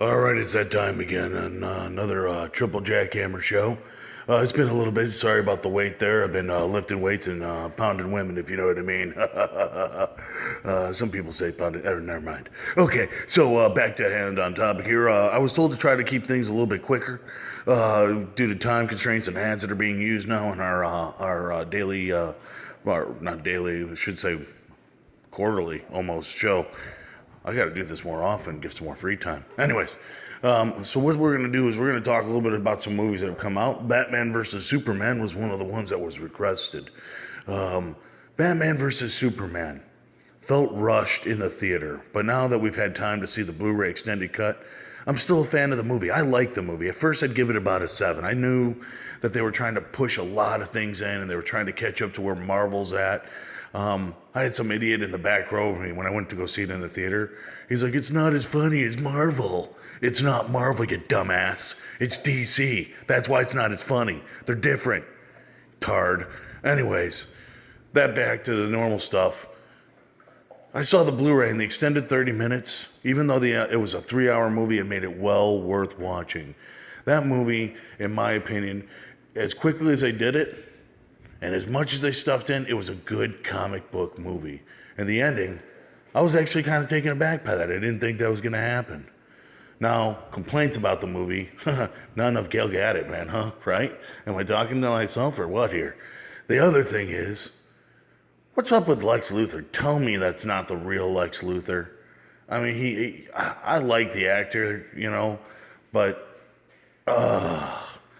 All right, it's that time again on another triple jackhammer show. It's been a little bit. Sorry about the wait there. I've been lifting weights and pounding women, if you know what I mean. Some people say pounding. Never mind. Okay, so back to hand on topic here. I was told to try to keep things a little bit quicker due to time constraints and ads that are being used now in our daily, or not daily, I should say quarterly almost show. I got to do this more often, get some more free time. Anyways, so what we're going to do is we're going to talk a little bit about some movies that have come out. Batman versus Superman was one of the ones that was requested. Batman versus Superman felt rushed in the theater, but now that we've had time to see the Blu-ray extended cut, I'm still a fan of the movie. I like the movie. At first, I'd give it about a 7. I knew that they were trying to push a lot of things in, and they were trying to catch up to where Marvel's at. I had some idiot in the back row when I went to go see it in the theater. He's like, it's not as funny as Marvel. It's not Marvel, you dumbass. It's DC. That's why it's not as funny. They're different. Tard. Anyways, that back to the normal stuff. I saw the Blu-ray in the extended 30 minutes. Even though it was a 3-hour movie, it made it well worth watching. That movie, in my opinion, as quickly as they did it, and as much as they stuffed in, it was a good comic book movie. And the ending, I was actually kind of taken aback by that. I didn't think that was going to happen. Now, complaints about the movie, not enough Gal Gadot, man, huh? Right? Am I talking to myself or what here? The other thing is, what's up with Lex Luthor? Tell me that's not the real Lex Luthor. I mean, I like the actor, but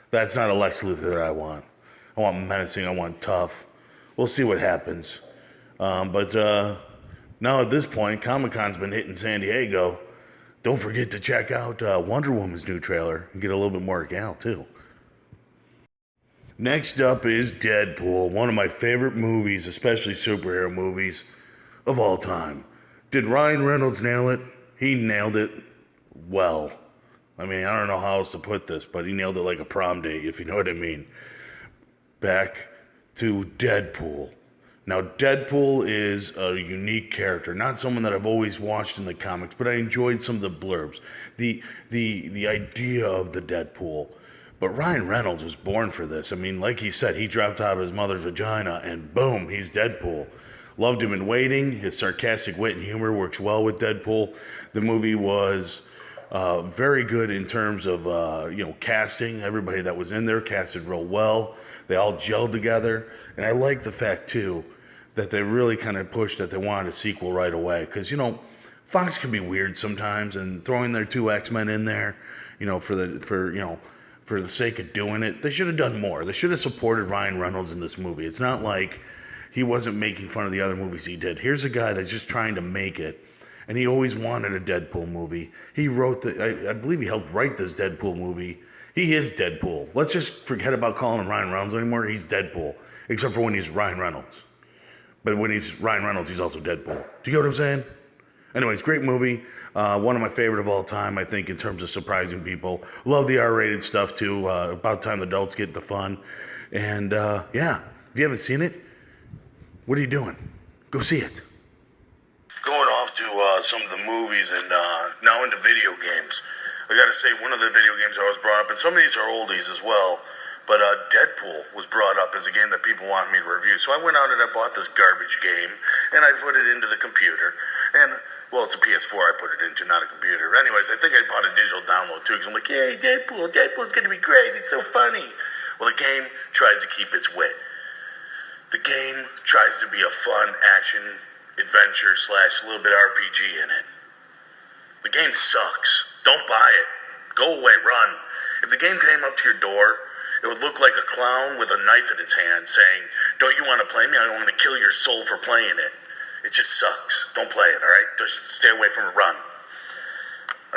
that's not a Lex Luthor that I want. I want menacing. I want tough. We'll see what happens. But now at this point, Comic-Con's been hitting San Diego. Don't forget to check out Wonder Woman's new trailer and get a little bit more gal, too. Next up is Deadpool, one of my favorite movies, especially superhero movies, of all time. Did Ryan Reynolds nail it? He nailed it well. I mean, I don't know how else to put this, but he nailed it like a prom date, if you know what I mean. Back to Deadpool. Now, Deadpool is a unique character, not someone that I've always watched in the comics, but I enjoyed some of the blurbs, the idea of the Deadpool. But Ryan Reynolds was born for this. I mean, like he said, he dropped out of his mother's vagina, and boom, he's Deadpool. Loved him in Waiting. His sarcastic wit and humor works well with Deadpool. The movie was very good in terms of casting. Everybody that was in there casted real well. They all gelled together, and I like the fact, too, that they really kind of pushed that they wanted a sequel right away. Because, Fox can be weird sometimes, and throwing their 2 X-Men in there, for the sake of doing it, they should have done more. They should have supported Ryan Reynolds in this movie. It's not like he wasn't making fun of the other movies he did. Here's a guy that's just trying to make it, and he always wanted a Deadpool movie. He wrote I believe he helped write this Deadpool movie. He is Deadpool. Let's just forget about calling him Ryan Reynolds anymore. He's Deadpool, except for when he's Ryan Reynolds. But when he's Ryan Reynolds, he's also Deadpool. Do you get what I'm saying? Anyways, great movie. One of my favorite of all time, I think, in terms of surprising people. Love the R-rated stuff, too. About time the adults get the fun. And, if you haven't seen it, what are you doing? Go see it. Going off to some of the movies and now into video games. I gotta say, one of the video games I was brought up, and some of these are oldies as well, but Deadpool was brought up as a game that people wanted me to review. So I went out and I bought this garbage game, and I put it into the computer. And, well, it's a PS4 I put it into, not a computer. Anyways, I think I bought a digital download too, because I'm like, yay, Deadpool's gonna be great, it's so funny. Well, the game tries to keep its wit. The game tries to be a fun action adventure / a little bit RPG in it. The game sucks. Don't buy it. Go away, run. If the game came up to your door, it would look like a clown with a knife in its hand saying, don't you want to play me? I want to kill your soul for playing it. It just sucks. Don't play it, all right? Just stay away from it, run.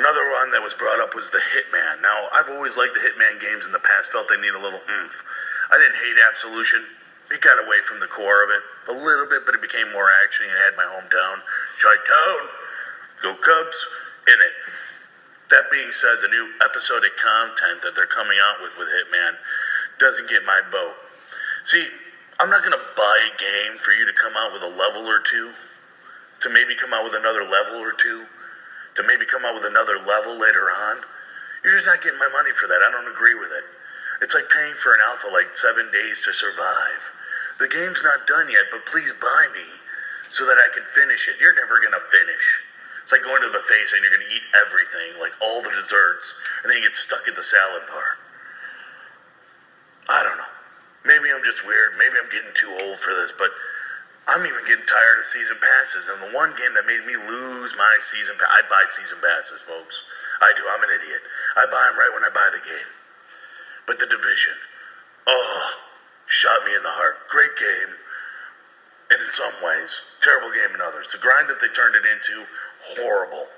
Another one that was brought up was the Hitman. Now, I've always liked the Hitman games in the past, felt they need a little oomph. I didn't hate Absolution. It got away from the core of it a little bit, but it became more action. It had my hometown, Chi-Town, go Cubs, in it. That being said, the new episodic content that they're coming out with Hitman doesn't get my boat. See, I'm not going to buy a game for you to come out with a level or two, to maybe come out with another level or two, to maybe come out with another level later on, you're just not getting my money for that. I don't agree with it. It's like paying for an alpha like 7 days to survive. The game's not done yet, but please buy me so that I can finish it. You're never going to finish. It's like going to the buffet saying you're going to eat everything, like all the desserts, and then you get stuck at the salad bar. I don't know. Maybe I'm just weird. Maybe I'm getting too old for this, but I'm even getting tired of season passes. And the one game that made me lose my season pass, I buy season passes, folks. I do. I'm an idiot. I buy them right when I buy the game. But The Division, shot me in the heart. Great game, and in some ways, terrible game in others. The grind that they turned it into, horrible.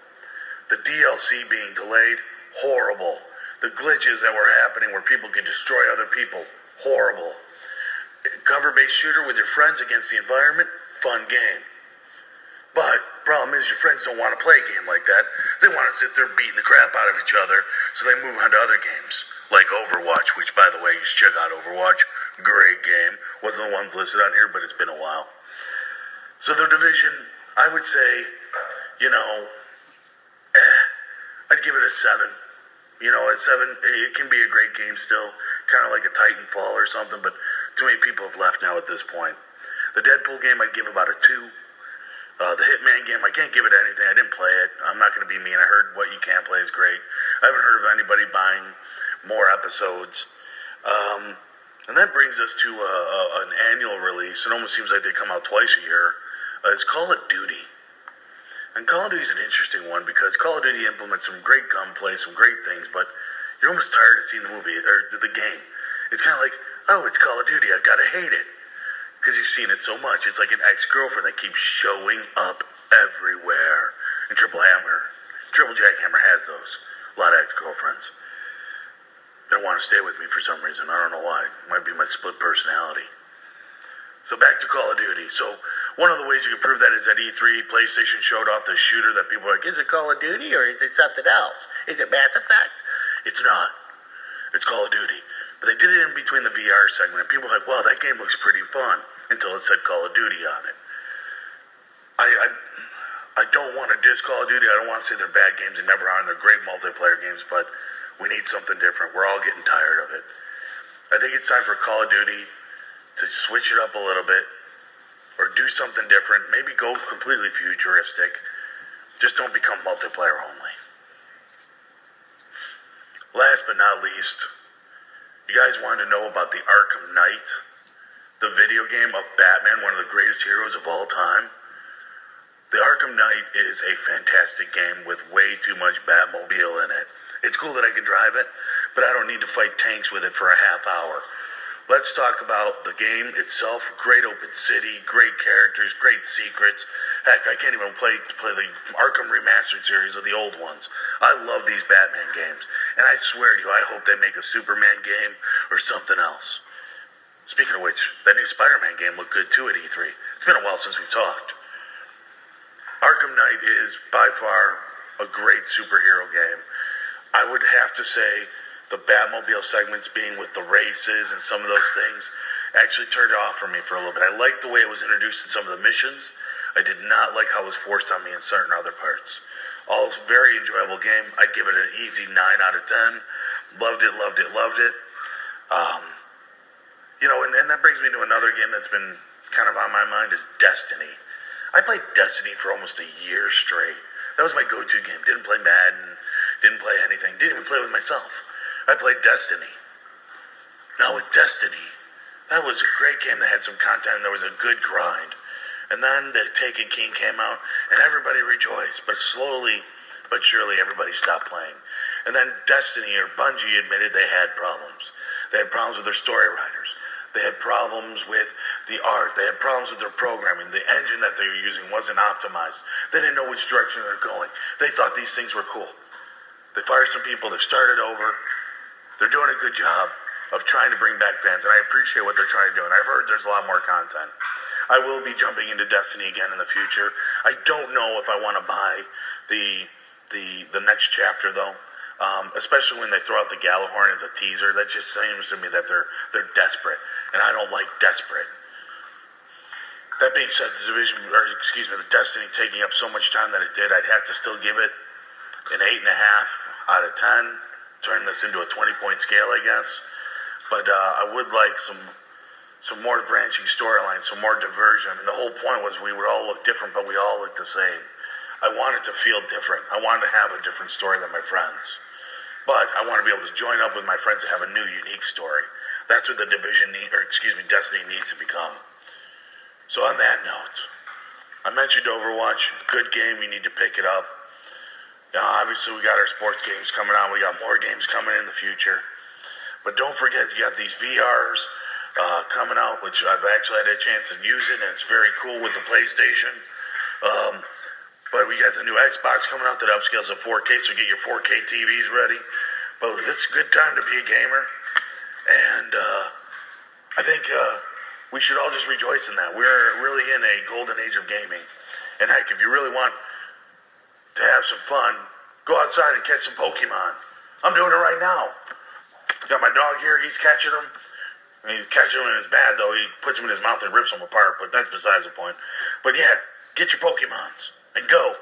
The DLC being delayed, horrible. The glitches that were happening where people can destroy other people, horrible. Cover-based shooter with your friends against the environment, fun game. But problem is your friends don't want to play a game like that. They want to sit there beating the crap out of each other, so they move on to other games, like Overwatch, which, by the way, you should check out Overwatch. Great game. Wasn't the ones listed on here, but it's been a while. So The Division, I would say, I'd give it a 7. At 7, it can be a great game still, kind of like a Titanfall or something, but too many people have left now at this point. The Deadpool game, I'd give about a 2. The Hitman game, I can't give it anything. I didn't play it. I'm not going to be mean. I heard What You Can't Play is great. I haven't heard of anybody buying more episodes. And that brings us to an annual release. It almost seems like they come out twice a year. It's Call of Duty. And Call of Duty is an interesting one because Call of Duty implements some great gunplay, some great things, but you're almost tired of seeing the movie or the game. It's kind of like, oh, it's Call of Duty. I've got to hate it because you've seen it so much. It's like an ex-girlfriend that keeps showing up everywhere. And Triple Jackhammer has those. A lot of ex-girlfriends. They don't want to stay with me for some reason. I don't know why. It might be my split personality. So back to Call of Duty. So one of the ways you can prove that is at E3, PlayStation showed off the shooter that people are like, is it Call of Duty or is it something else? Is it Mass Effect? It's not. It's Call of Duty. But they did it in between the VR segment, and people were like, wow, that game looks pretty fun, until it said Call of Duty on it. I don't want to diss Call of Duty. I don't want to say they're bad games. They never are, and they're great multiplayer games, but we need something different. We're all getting tired of it. I think it's time for Call of Duty to switch it up a little bit, or do something different. Maybe go completely futuristic. Just don't become multiplayer only. Last but not least, you guys wanted to know about the Arkham Knight, the video game of Batman, one of the greatest heroes of all time. The Arkham Knight is a fantastic game with way too much Batmobile in it. It's cool that I can drive it, but I don't need to fight tanks with it for a half hour. Let's talk about the game itself. Great open city, great characters, great secrets. Heck, I can't even play the Arkham Remastered series of the old ones. I love these Batman games. And I swear to you, I hope they make a Superman game or something else. Speaking of which, that new Spider-Man game looked good too at E3. It's been a while since we talked. Arkham Knight is by far a great superhero game. I would have to say the Batmobile segments being with the races and some of those things actually turned it off for me for a little bit. I liked the way it was introduced in some of the missions. I did not like how it was forced on me in certain other parts. All very enjoyable game. I'd give it an easy 9 out of 10. Loved it. And that brings me to another game that's been kind of on my mind is Destiny. I played Destiny for almost a year straight. That was my go-to game. Didn't play Madden, didn't play anything, didn't even play with myself. I played Destiny. Now with Destiny, that was a great game that had some content and there was a good grind. And then the Taken King came out and everybody rejoiced, but slowly but surely everybody stopped playing. And then Destiny or Bungie admitted they had problems. They had problems with their story writers. They had problems with the art. They had problems with their programming. The engine that they were using wasn't optimized. They didn't know which direction they were going. They thought these things were cool. They fired some people. They've started over. They're doing a good job of trying to bring back fans, and I appreciate what they're trying to do, and I've heard there's a lot more content. I will be jumping into Destiny again in the future. I don't know if I want to buy the next chapter, though, especially when they throw out the Galahorn as a teaser. That just seems to me that they're desperate, and I don't like desperate. That being said, the Destiny taking up so much time that it did, I'd have to still give it an 8.5 out of 10. Turn this into a 20-point scale, I guess. But I would like some more branching storylines, some more diversion. I mean, the whole point was we would all look different, but we all look the same. I wanted to feel different. I wanted to have a different story than my friends. But I want to be able to join up with my friends and have a new, unique story. That's what the Destiny needs to become. So on that note, I mentioned Overwatch. Good game. We need to pick it up. Obviously, we got our sports games coming out. We got more games coming in the future. But don't forget, you got these VRs coming out, which I've actually had a chance to use it, and it's very cool with the PlayStation. But we got the new Xbox coming out that upscales to 4K, so get your 4K TVs ready. But it's a good time to be a gamer. And I think we should all just rejoice in that. We're really in a golden age of gaming. And heck, if you really want to have some fun, go outside and catch some Pokemon. I'm doing it right now. Got my dog here, he's catching them. And he's catching them and it's bad though. He puts them in his mouth and rips them apart, but that's besides the point. But yeah, get your Pokemons and go.